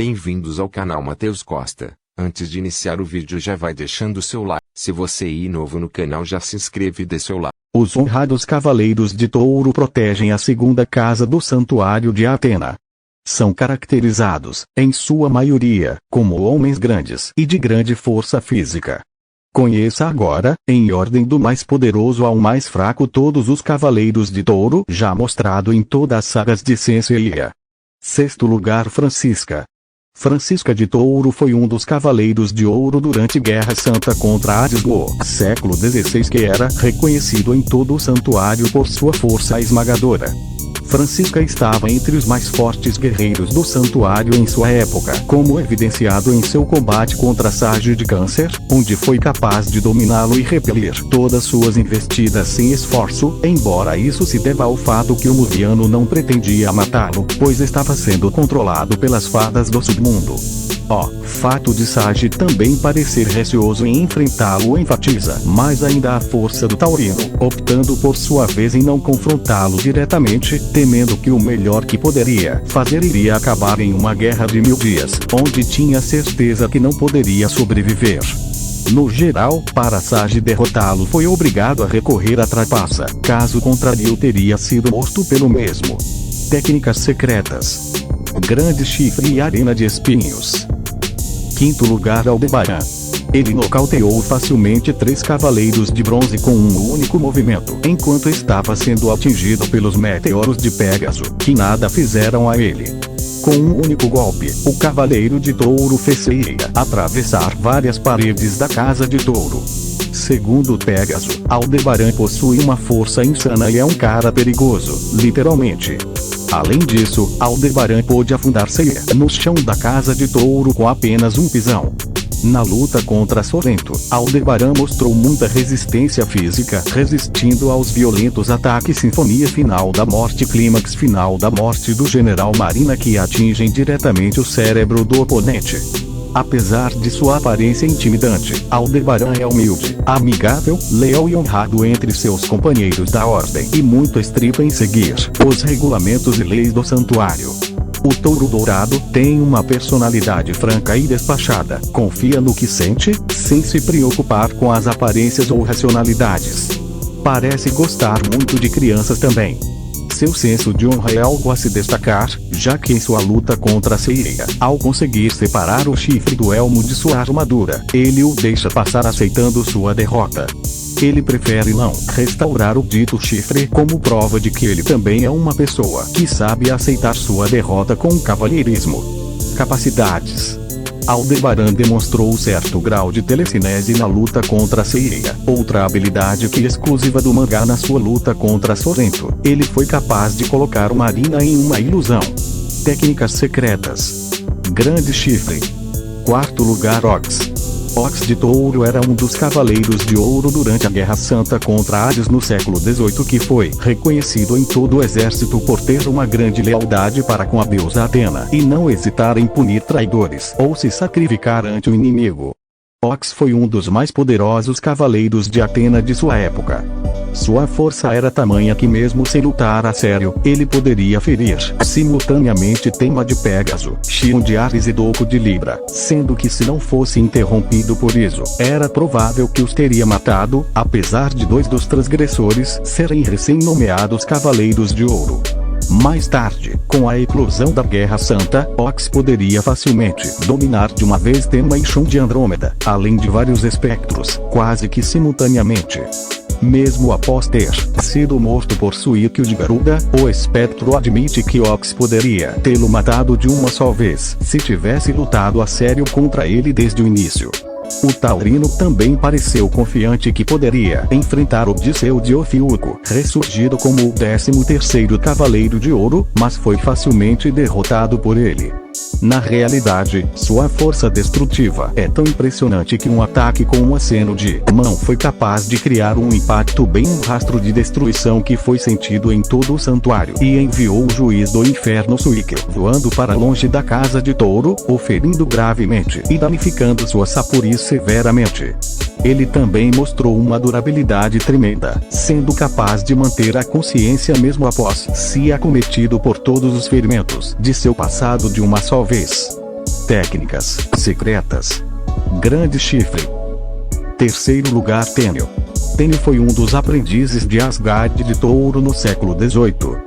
Bem-vindos ao canal Matheus Costa. Antes de iniciar o vídeo já vai deixando o seu like. Se você é novo no canal já se inscreve e dê seu like. Os honrados cavaleiros de touro protegem a segunda casa do santuário de Atena. São caracterizados, em sua maioria, como homens grandes e de grande força física. Conheça agora, em ordem do mais poderoso ao mais fraco, todos os cavaleiros de touro já mostrado em todas as sagas de Senseiya. Sexto lugar, Francisca. Francisca de Touro foi um dos cavaleiros de ouro durante Guerra Santa contra Hades do século XVI, que era reconhecido em todo o santuário por sua força esmagadora. Francisca estava entre os mais fortes guerreiros do santuário em sua época, como evidenciado em seu combate contra Sage de Câncer, onde foi capaz de dominá-lo e repelir todas suas investidas sem esforço, embora isso se deva ao fato que o Mugiano não pretendia matá-lo, pois estava sendo controlado pelas fadas do submundo. Fato de Sage também parecer receoso em enfrentá-lo enfatiza mais ainda a força do taurino, optando por sua vez em não confrontá-lo diretamente, temendo que o melhor que poderia fazer iria acabar em uma guerra de 1000 dias, onde tinha certeza que não poderia sobreviver. No geral, para Sage derrotá-lo foi obrigado a recorrer à trapaça, caso contrário teria sido morto pelo mesmo. Técnicas secretas: grande chifre e arena de espinhos. Quinto lugar, Aldebaran. Ele nocauteou facilmente 3 cavaleiros de bronze com um único movimento, enquanto estava sendo atingido pelos meteoros de Pégaso, que nada fizeram a ele. Com um único golpe, o cavaleiro de touro fez Seiya atravessar várias paredes da casa de touro. Segundo Pégaso, Aldebaran possui uma força insana e é um cara perigoso, literalmente. Além disso, Aldebaran pôde afundar Seiya no chão da casa de touro com apenas um pisão. Na luta contra Sorrento, Aldebaran mostrou muita resistência física, resistindo aos violentos ataques Sinfonia Final da Morte e Clímax Final da Morte do General Marina, que atingem diretamente o cérebro do oponente. Apesar de sua aparência intimidante, Aldebaran é humilde, amigável, leal e honrado entre seus companheiros da ordem e muito estrito em seguir os regulamentos e leis do santuário. O touro dourado tem uma personalidade franca e despachada, confia no que sente, sem se preocupar com as aparências ou racionalidades. Parece gostar muito de crianças também. Seu senso de honra é algo a se destacar, já que em sua luta contra Seiya, ao conseguir separar o chifre do elmo de sua armadura, ele o deixa passar aceitando sua derrota. Ele prefere não restaurar o dito chifre como prova de que ele também é uma pessoa que sabe aceitar sua derrota com cavalheirismo. Capacidades: Aldebaran demonstrou certo grau de telecinese na luta contra Seiya, outra habilidade que é exclusiva do mangá. Na sua luta contra Sorrento, ele foi capaz de colocar o Marina em uma ilusão. Técnicas secretas: grande chifre. Quarto lugar, Ox. Ox de Touro era um dos cavaleiros de ouro durante a Guerra Santa contra Hades no século XVIII, que foi reconhecido em todo o exército por ter uma grande lealdade para com a deusa Atena e não hesitar em punir traidores ou se sacrificar ante o inimigo. Ox foi um dos mais poderosos cavaleiros de Atena de sua época. Sua força era tamanha que mesmo sem lutar a sério, ele poderia ferir simultaneamente Tema de Pégaso, Xion de Ares e Doco de Libra, sendo que se não fosse interrompido por isso, era provável que os teria matado, apesar de 2 dos transgressores serem recém-nomeados Cavaleiros de Ouro. Mais tarde, com a eclosão da Guerra Santa, Ox poderia facilmente dominar de uma vez Tema e Xion de Andrômeda, além de vários espectros, quase que simultaneamente. Mesmo após ter sido morto por Suikyo de Garuda, o espectro admite que Ox poderia tê-lo matado de uma só vez, se tivesse lutado a sério contra ele desde o início. O taurino também pareceu confiante que poderia enfrentar Odisseu de Ofiuco, ressurgido como o 13º Cavaleiro de Ouro, mas foi facilmente derrotado por ele. Na realidade, sua força destrutiva é tão impressionante que um ataque com um aceno de mão foi capaz de criar um impacto bem um rastro de destruição que foi sentido em todo o santuário e enviou o juiz do inferno Suikyo voando para longe da casa de touro, o ferindo gravemente e danificando sua sapuriz severamente. Ele também mostrou uma durabilidade tremenda, sendo capaz de manter a consciência mesmo após se acometido por todos os ferimentos de seu passado de uma só vez. técnicas secretas. Grande chifre. Terceiro lugar, Tênio. Tênio foi um dos aprendizes de Asgard de Touro no século XVIII.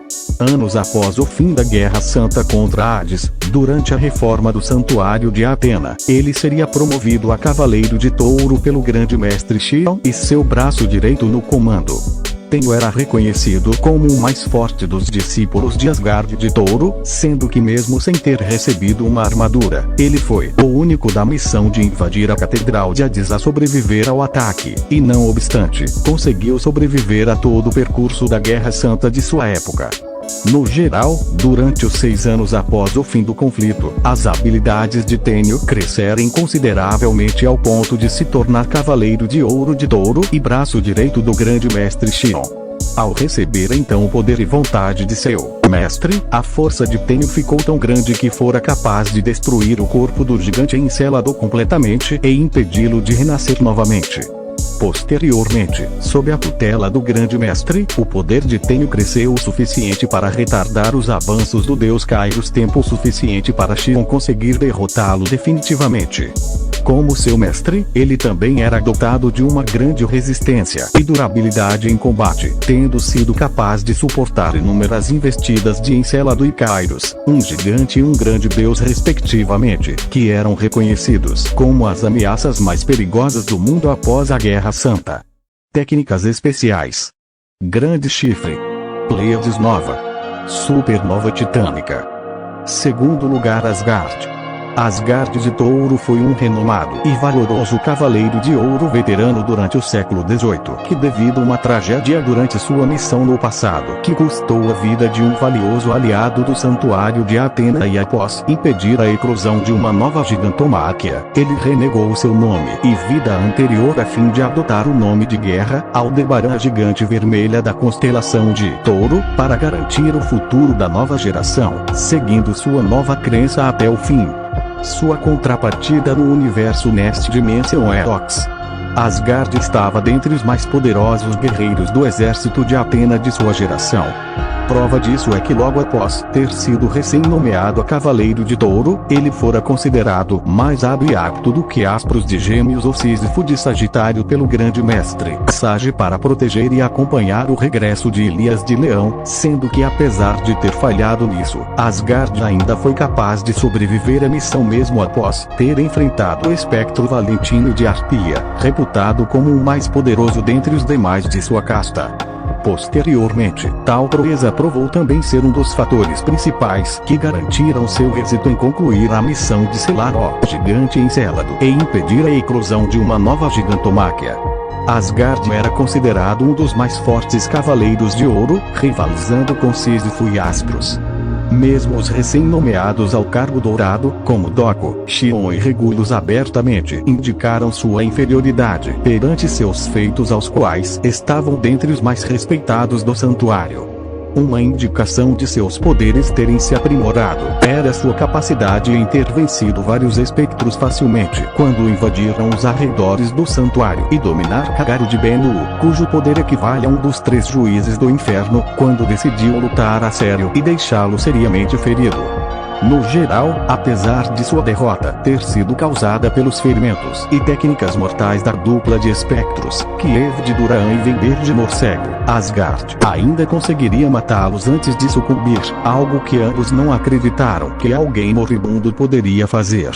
Anos após o fim da Guerra Santa contra Hades, durante a reforma do Santuário de Atena, ele seria promovido a Cavaleiro de Touro pelo grande mestre Xion e seu braço direito no comando. Tênio era reconhecido como o mais forte dos discípulos de Asgard de Touro, sendo que mesmo sem ter recebido uma armadura, ele foi o único da missão de invadir a Catedral de Hades a sobreviver ao ataque, e não obstante, conseguiu sobreviver a todo o percurso da Guerra Santa de sua época. No geral, durante os 6 anos após o fim do conflito, as habilidades de Tênio cresceram consideravelmente ao ponto de se tornar Cavaleiro de Ouro de Touro e braço direito do grande mestre Xion. Ao receber então o poder e vontade de seu mestre, a força de Tênio ficou tão grande que fora capaz de destruir o corpo do gigante Encélado completamente e impedi-lo de renascer novamente. Posteriormente, sob a tutela do grande mestre, o poder de Tênio cresceu o suficiente para retardar os avanços do deus Kairos, tempo suficiente para Xion conseguir derrotá-lo definitivamente. Como seu mestre, ele também era dotado de uma grande resistência e durabilidade em combate, tendo sido capaz de suportar inúmeras investidas de Encélado e Kairos, um gigante e um grande deus respectivamente, que eram reconhecidos como as ameaças mais perigosas do mundo após a Guerra Santa. Técnicas especiais. Grande chifre. Pleiades nova. Supernova titânica. Segundo lugar, Asgard. Asgard de Touro foi um renomado e valoroso cavaleiro de ouro veterano durante o século XVIII, que devido a uma tragédia durante sua missão no passado, que custou a vida de um valioso aliado do Santuário de Atena e após impedir a eclosão de uma nova gigantomáquia, ele renegou seu nome e vida anterior a fim de adotar o nome de Guerra, Aldebaran, a gigante vermelha da constelação de Touro, para garantir o futuro da nova geração, seguindo sua nova crença até o fim. Sua contrapartida no universo Next Dimension é Ox. Asgard estava dentre os mais poderosos guerreiros do exército de Atena de sua geração. Prova disso é que logo após ter sido recém-nomeado a Cavaleiro de Touro, ele fora considerado mais hábil e apto do que Astros de Gêmeos ou Sísifo de Sagitário pelo grande mestre Sage para proteger e acompanhar o regresso de Elias de Leão, sendo que apesar de ter falhado nisso, Asgard ainda foi capaz de sobreviver à missão mesmo após ter enfrentado o espectro Valentino de Arpia, reputado como o mais poderoso dentre os demais de sua casta. Posteriormente, tal proeza provou também ser um dos fatores principais que garantiram seu êxito em concluir a missão de selar o gigante Encélado e impedir a eclosão de uma nova gigantomáquia. Asgard era considerado um dos mais fortes cavaleiros de ouro, rivalizando com Sísifo e Astros. Mesmo os recém-nomeados ao cargo dourado, como Doco, Xion e Regulus, abertamente indicaram sua inferioridade perante seus feitos, aos quais estavam dentre os mais respeitados do santuário. Uma indicação de seus poderes terem se aprimorado era sua capacidade em ter vencido vários espectros facilmente quando invadiram os arredores do santuário e dominar Kagaru de Bennu, cujo poder equivale a um dos 3 juízes do inferno, quando decidiu lutar a sério e deixá-lo seriamente ferido. No geral, apesar de sua derrota ter sido causada pelos ferimentos e técnicas mortais da dupla de espectros, Kiev de Duran e Vender de Morcego, Asgard ainda conseguiria matá-los antes de sucumbir, algo que ambos não acreditaram que alguém moribundo poderia fazer.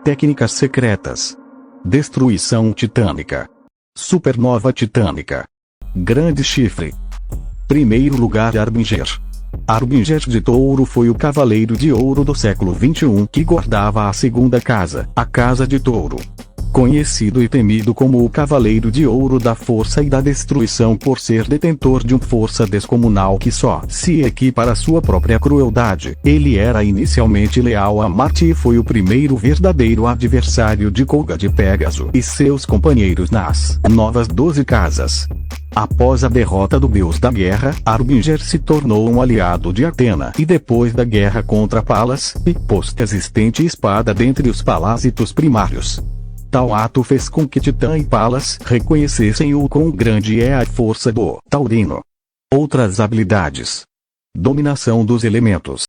Técnicas secretas. Destruição titânica. Supernova titânica. Grande chifre. Primeiro lugar, Harbinger. Harbinger de Touro foi o cavaleiro de ouro do século XXI que guardava a segunda casa, a Casa de Touro. Conhecido e temido como o Cavaleiro de Ouro da Força e da Destruição por ser detentor de uma força descomunal que só se equipara à sua própria crueldade, ele era inicialmente leal a Marte e foi o primeiro verdadeiro adversário de Koga de Pégaso e seus companheiros nas Novas 12 Casas. Após a derrota do deus da guerra, Harbinger se tornou um aliado de Atena e depois da guerra contra Palas, pôs resistente espada dentre os palácitos primários. Tal ato fez com que Titã e Palas reconhecessem o quão grande é a força do Taurino. Outras habilidades. Dominação dos elementos.